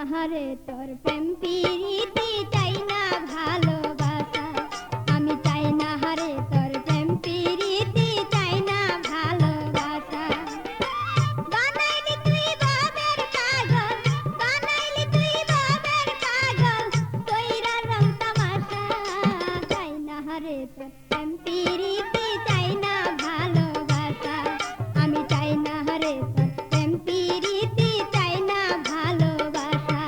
হারে তোর প্রেম প্রীতি চাই না ভালোবাসা, আমি চাই না হারে তোর প্রেম প্রীতি চাই না ভালোবাসা। বানাইলি তুই বাবের পাগল, বানাইলি তুই বাবের পাগল, কইরা রং তামাশা। চাই না হারে তোর প্রেম প্রীতি চাই না ভালোবাসা, আমি চাই না হারে তোর প্রেম প্রীতি চাই না ভালোবাসা।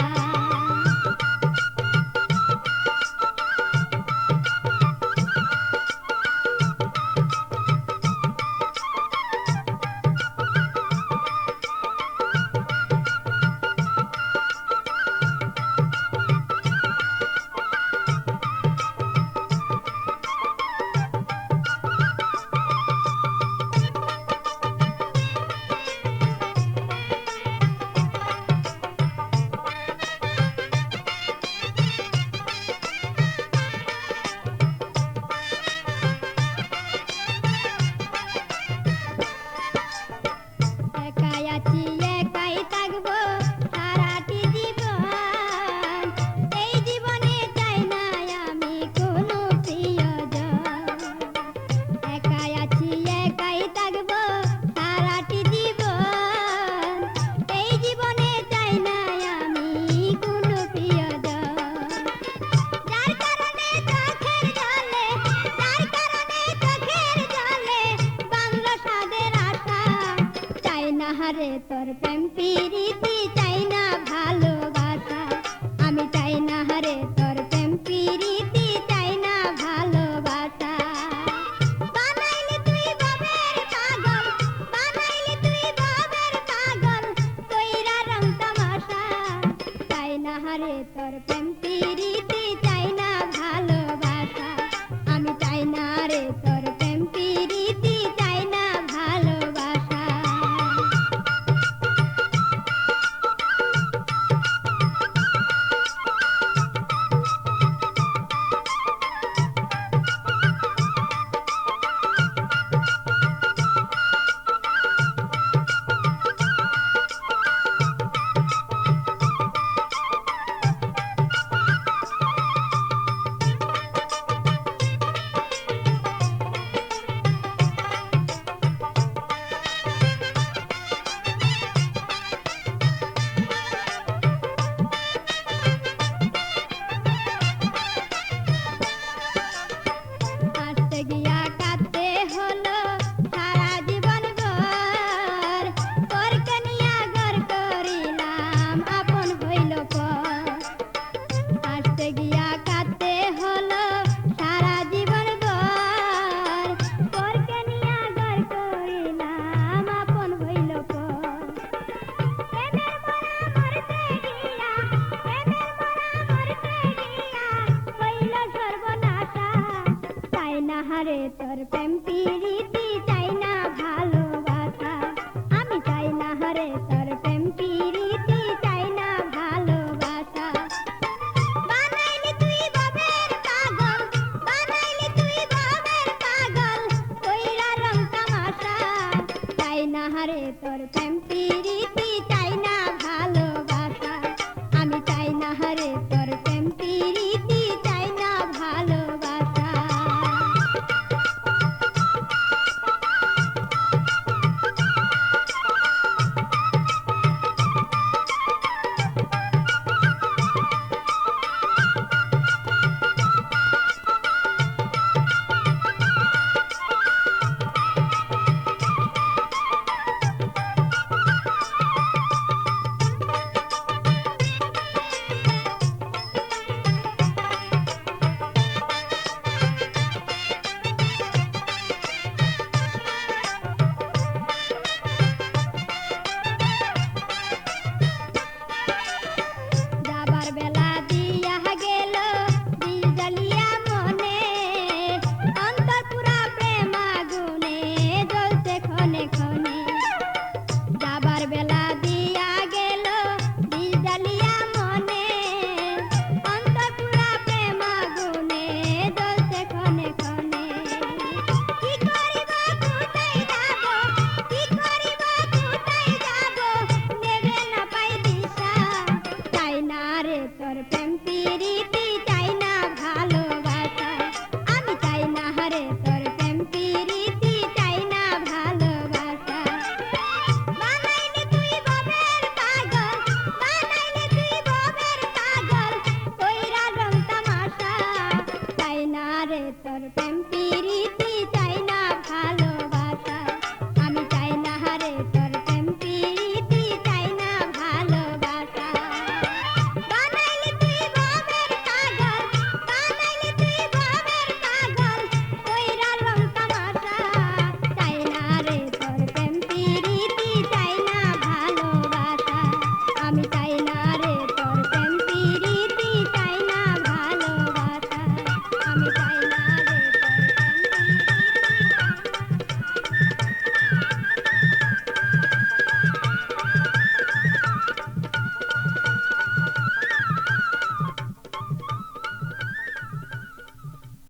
একাই আছি একাই থাকবো সারাটি জীবন, এই জীবনে চাই না আমি কোনো প্রিয়জন। একাই আছি একাই থাকবো সারাটি জীবন, এই জীবনে চাই না আমি কোনো প্রিয়জন। যার কারণে চোখের জলে, যার কারণে চোখের জলে বাংলা সাদের আশা। চাই না হারে তোর প্রেম প্রীতি চাই না ভালোবাসা, আমি চাই না হারে তোর প্রেম প্রীতি চাই না ভালোবাসা। বানাইলি তুই বাবের পাগল, বানাইলি তুই বাবের পাগল, কইরা রং তামাশা। চাই না হারে তোর প্রেম প্রীতি চাই না ভালোবাসা, আমি চাই না রে তোর প্রেম প্রীতি চাই না ভালোবাসা। হাসতে গিয়া কাঁদতে হলো সারা জীবন ভর, পরকে নিয়া ঘর করিলাম আপন হইল পর। হাসতে গিয়া কাঁদতে হলো সারা জীবন ভর, পরকে নিয়া ঘর করিলাম আপন হইল পর। প্রেমের মরা মরতে গিয়া, প্রেমের মরা মরতে গিয়া হইল সর্বনাশা। চাই না হারে তোর প্রেম প্রীতি চাই না ভালোবাসা, আমি চাই না হারে তোর প্রেম প্রীতি চাই না ভালোবাসা। বানাইলি তুই বাবের পাগল, বানাইলি তুই বাবের পাগল, কইরা রং তামাশা। চাই না হারে তোর প্রেম প্রীতি চাই না ভালোবাসা, আমি চাই না হারে তোর প্রেম প্রীতি চাই না ভালোবাসা। প্রেম প্রীতি